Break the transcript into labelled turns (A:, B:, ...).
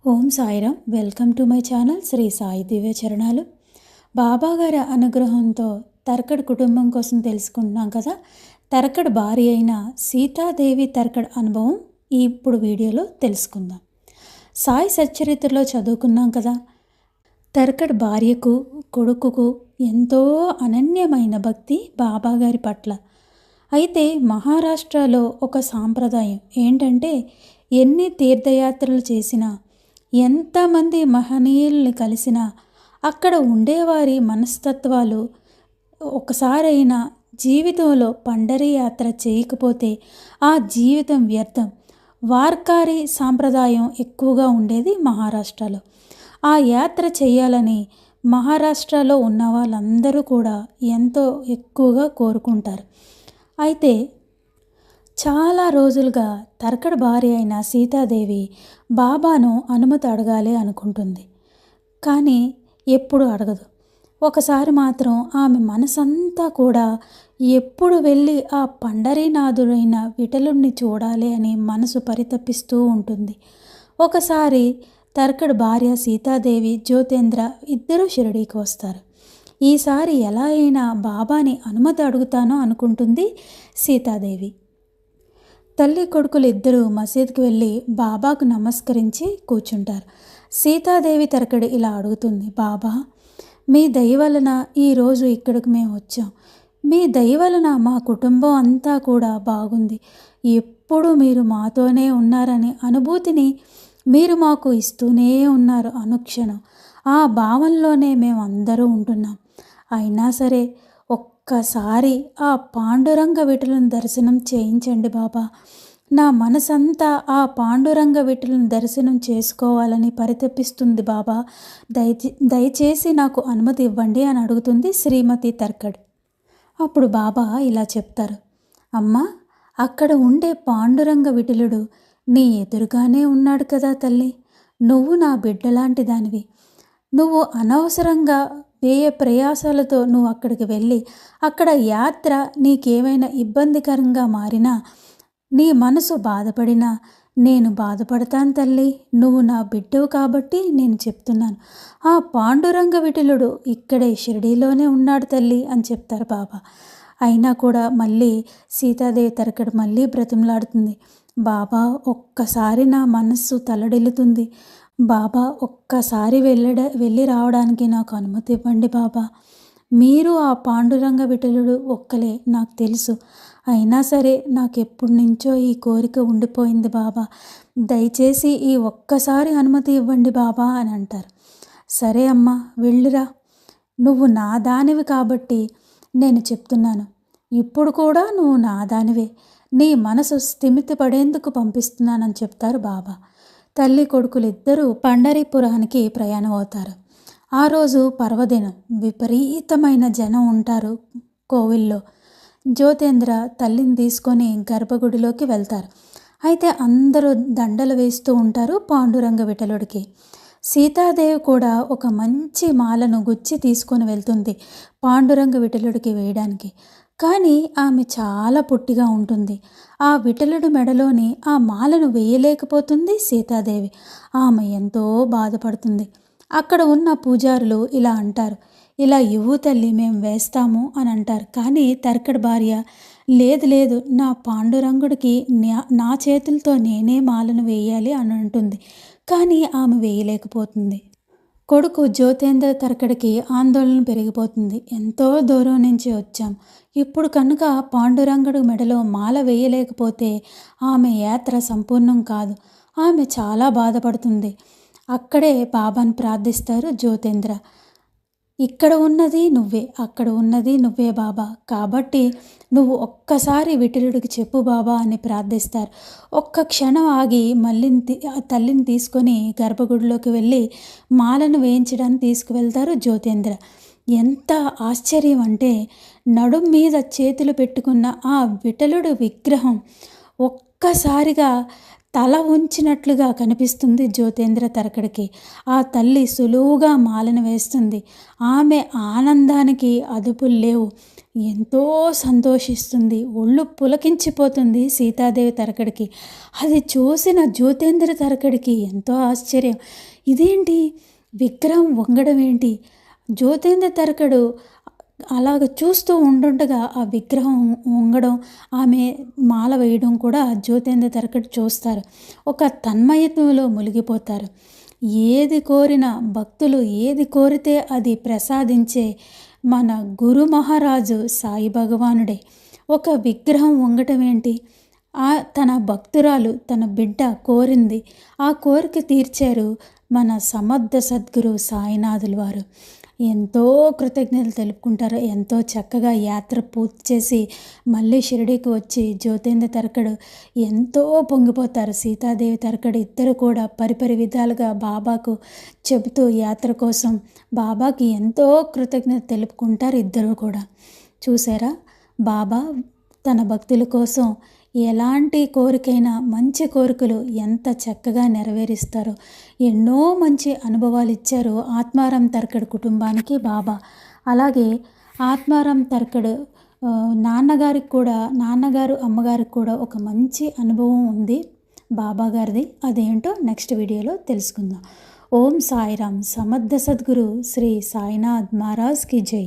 A: Om Sairam. Welcome to my channel Sri Sai Divya చరణాలు. బాబాగారి అనుగ్రహంతో తర్కడ్ కుటుంబం కోసం తెలుసుకుంటున్నాం కదా. తర్కడ్ భార్య అయిన సీతాదేవి తర్కడ్ అనుభవం ఇప్పుడు వీడియోలో తెలుసుకుందాం. సాయి సచ్చరిత్రలో చదువుకున్నాం కదా. తర్కడ్ భార్యకు కొడుకుకు ఎంతో అనన్యమైన భక్తి బాబాగారి పట్ల. అయితే మహారాష్ట్రలో ఒక సాంప్రదాయం ఏంటంటే, ఎన్ని తీర్థయాత్రలు చేసినా, ఎంతమంది మహనీయుల్ని కలిసినా అక్కడ ఉండేవారి మనస్తత్వాలు ఒకసారైనా జీవితంలో పండరీ యాత్ర చేయకపోతే ఆ జీవితం వ్యర్థం. వార్కారీ సాంప్రదాయం ఎక్కువగా ఉండేది మహారాష్ట్రలో. ఆ యాత్ర చేయాలని మహారాష్ట్రలో ఉన్న వాళ్ళందరూ కూడా ఎంతో ఎక్కువగా కోరుకుంటారు. అయితే చాలా రోజులుగా తర్కడ్ భార్య అయిన సీతాదేవి బాబాను అనుమతి అడగాలి అనుకుంటుంది, కానీ ఎప్పుడు అడగదు. ఒకసారి మాత్రం ఆమె మనసంతా కూడా ఎప్పుడు వెళ్ళి ఆ పండరీనాథుడైన విఠలుణ్ణి చూడాలి అని మనసు పరితపిస్తూ ఉంటుంది. ఒకసారి తర్కడ్ భార్య సీతాదేవి, జ్యోతేంద్ర ఇద్దరూ షిరిడీకి వస్తారు. ఈసారి ఎలా అయినా బాబాని అనుమతి అడుగుతానో అనుకుంటుంది సీతాదేవి. తల్లి కొడుకులు ఇద్దరూ మసీదుకి వెళ్ళి బాబాకు నమస్కరించి కూర్చుంటారు. సీతాదేవి తర్కడ్ ఇలా అడుగుతుంది, బాబా, మీ దయ వలన ఈరోజు ఇక్కడికి మేము వచ్చాం. మీ దయ వలన మా కుటుంబం అంతా కూడా బాగుంది. ఎప్పుడు మీరు మాతోనే ఉన్నారని అనుభూతిని మీరు మాకు ఇస్తూనే ఉన్నారు అనుక్షణం. ఆ భావంలోనే మేము అందరూ ఉంటున్నాం. అయినా సరే ఒక్కసారి ఆ పాండురంగ విఠలుని దర్శనం చేయించండి బాబా. నా మనసంతా ఆ పాండురంగ విఠలుని దర్శనం చేసుకోవాలని పరితపిస్తుంది బాబా. దయచేసి నాకు అనుమతి ఇవ్వండి అని అడుగుతుంది శ్రీమతి తర్కడ్. అప్పుడు బాబా ఇలా చెప్తారు, అమ్మా, అక్కడ ఉండే పాండురంగ విఠలుడు నీ ఎదురుగానే ఉన్నాడు కదా తల్లి. నువ్వు నా బిడ్డలాంటి దానివి. నువ్వు అనవసరంగా వ్యయ ప్రయాసాలతో నువ్వు అక్కడికి వెళ్ళి అక్కడ యాత్ర నీకేమైనా ఇబ్బందికరంగా మారినా, నీ మనసు బాధపడినా నేను బాధపడతాను తల్లి. నువ్వు నా బిడ్డవు కాబట్టి నేను చెప్తున్నాను. ఆ పాండురంగ విఠలుడు ఇక్కడే షిరిడీలోనే ఉన్నాడు తల్లి అని చెప్తారు బాబా. అయినా కూడా మళ్ళీ సీతాదేవి తర్కడ్ మళ్ళీ బ్రతిమలాడుతుంది, బాబా ఒక్కసారి నా మనస్సు తల్లడిల్లుతుంది. బాబా ఒక్కసారి వెళ్ళి రావడానికి నాకు అనుమతి ఇవ్వండి బాబా. మీరు ఆ పాండురంగ విఠలుడు ఒక్కలే నాకు తెలుసు. అయినా సరే నాకు ఎప్పటి నుంచో ఈ కోరిక ఉండిపోయింది బాబా. దయచేసి ఈ ఒక్కసారి అనుమతి ఇవ్వండి బాబా అని అంటారు. సరే అమ్మా, వెళ్ళిరా. నువ్వు నా దానివి కాబట్టి నేను చెప్తున్నాను. ఇప్పుడు కూడా నువ్వు నా దానివే. నీ మనసు స్థిమితపడేందుకు పంపిస్తున్నానని చెప్తారు బాబా. తల్లి కొడుకులు ఇద్దరూ పండరీపురానికి ప్రయాణం అవుతారు. ఆ రోజు పర్వదినం. విపరీతమైన జనం ఉంటారు కోవిల్లో. జ్యోతేంద్ర తల్లిని తీసుకొని గర్భగుడిలోకి వెళ్తారు. అయితే అందరూ దండలు వేస్తూ ఉంటారు పాండురంగ విఠలుడికి. సీతాదేవి కూడా ఒక మంచి మాలను గుచ్చి తీసుకొని వెళ్తుంది పాండురంగ విఠలుడికి వేయడానికి. కానీ ఆమె చాలా పొట్టిగా ఉంటుంది. ఆ విఠలుడి మెడలోని ఆ మాలను వేయలేకపోతుంది సీతాదేవి. ఆమె ఎంతో బాధపడుతుంది. అక్కడ ఉన్న పూజారులు ఇలా అంటారు, ఇలా ఇవ్వు తల్లి, మేము వేస్తాము అని అంటారు. కానీ తర్కడ్ భార్య, లేదు లేదు, నా పాండురంగుడికి నా చేతులతో నేనే మాలను వేయాలి అని అంటుంది. కానీ ఆమె వేయలేకపోతుంది. కొడుకు జ్యోతేంద్ర తర్కడ్కి ఆందోళన పెరిగిపోతుంది. ఎంతో దూరం నుంచి వచ్చాం. ఇప్పుడు కనుక పాండురంగడు మెడలో మాల వేయలేకపోతే ఆమె యాత్ర సంపూర్ణం కాదు. ఆమె చాలా బాధపడుతుంది. అక్కడే బాబాను ప్రార్థిస్తారు జ్యోతేంద్ర. ఇక్కడ ఉన్నది నువ్వే, అక్కడ ఉన్నది నువ్వే బాబా. కాబట్టి నువ్వు ఒక్కసారి విఠలుడికి చెప్పు బాబా అని ప్రార్థిస్తారు. ఒక్క క్షణం ఆగి మళ్ళీ తల్లిని తీసుకొని గర్భగుడిలోకి వెళ్ళి మాలను వేయించడానికి తీసుకువెళ్తారు జ్యోతేంద్ర. ఎంత ఆశ్చర్యం అంటే, నడుం మీద చేతులు పెట్టుకున్న ఆ విఠలుడు విగ్రహం ఒక్కసారిగా తల ఉంచినట్లుగా కనిపిస్తుంది జ్యోతేంద్ర తరకడికి. ఆ తల్లి సులువుగా మాలను వేస్తుంది. ఆమె ఆనందానికి అదుపులు లేవు. ఎంతో సంతోషిస్తుంది. ఒళ్ళు పులకించిపోతుంది సీతాదేవి తరకడికి. అది చూసిన జ్యోతేంద్ర తరకడికి ఎంతో ఆశ్చర్యం. ఇదేంటి, విగ్రహం వంగడం ఏంటి? జ్యోతేంద్ర తరకడు అలాగ చూస్తూ ఉండుండగా ఆ విగ్రహం వంగడం, ఆమె మాల వేయడం కూడా జ్యోతేంద్ర తరకడు చూస్తారు. ఒక తన్మయత్వంలో మునిగిపోతారు. ఏది కోరిన భక్తులు ఏది కోరితే అది ప్రసాదించే మన గురు మహారాజు సాయి భగవానుడే. ఒక విగ్రహం వంగటం ఏంటి? తన భక్తురాలు తన బిడ్డ కోరింది, ఆ కోరిక తీర్చారు మన సమర్థ సద్గురు సాయినాథుల వారు. ఎంతో కృతజ్ఞతలు తెలుపుకుంటారు. ఎంతో చక్కగా యాత్ర పూర్తి చేసి మళ్ళీ షిరిడీకి వచ్చి జ్యోతేంద్ర తరకడు ఎంతో పొంగిపోతారు. సీతాదేవి తరకడు ఇద్దరు కూడా పరిపరి విధాలుగా బాబాకు చెబుతూ యాత్ర కోసం బాబాకి ఎంతో కృతజ్ఞత తెలుపుకుంటారు ఇద్దరు కూడా. చూసారా, బాబా తన భక్తుల కోసం ఎలాంటి కోరికైనా మంచి కోరికలు ఎంత చక్కగా నెరవేరుస్తారో. ఎన్నో మంచి అనుభవాలు ఇచ్చారు ఆత్మారాం తరకడు కుటుంబానికి బాబా. అలాగే ఆత్మారాం తరకడు నాన్నగారు అమ్మగారికి కూడా ఒక మంచి అనుభవం ఉంది బాబా గారిది. అదేంటో నెక్స్ట్ వీడియోలో తెలుసుకుందాం. ఓం సాయిరామ్. సమర్థ సద్గురు శ్రీ సాయినాథ్ మహారాజ్ కి జై.